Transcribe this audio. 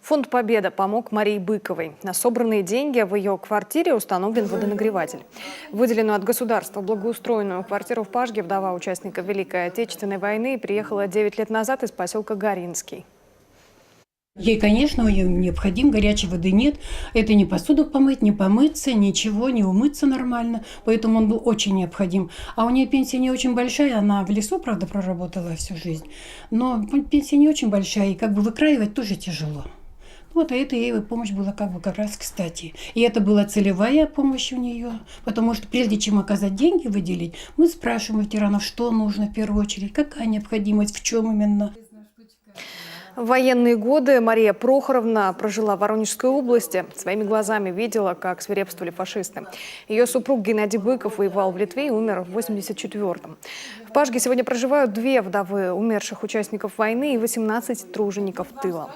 Фонд «Победа» помог Марии Быковой. На собранные деньги в ее квартире установлен водонагреватель. Выделенную от государства благоустроенную квартиру в Пажге вдова участника Великой Отечественной войны приехала 9 лет назад из поселка Гаринский. Ей, конечно, необходим, горячей воды нет. Это не посуду помыть, не помыться, ничего, не умыться нормально. Поэтому он был очень необходим. А у нее пенсия не очень большая. Она в лесу, правда, проработала всю жизнь. Но пенсия не очень большая, и как бы выкраивать тоже тяжело. Вот, а это ей помощь была как раз кстати. И это была целевая помощь у нее, потому что прежде чем оказать деньги, выделить, мы спрашиваем ветеранов, что нужно в первую очередь, какая необходимость, в чем именно. В военные годы Мария Прохоровна прожила в Воронежской области. Своими глазами видела, как свирепствовали фашисты. Ее супруг Геннадий Быков воевал в Литве и умер в 1984-м. В Пажге сегодня проживают 2 вдовы умерших участников войны и 18 тружеников тыла.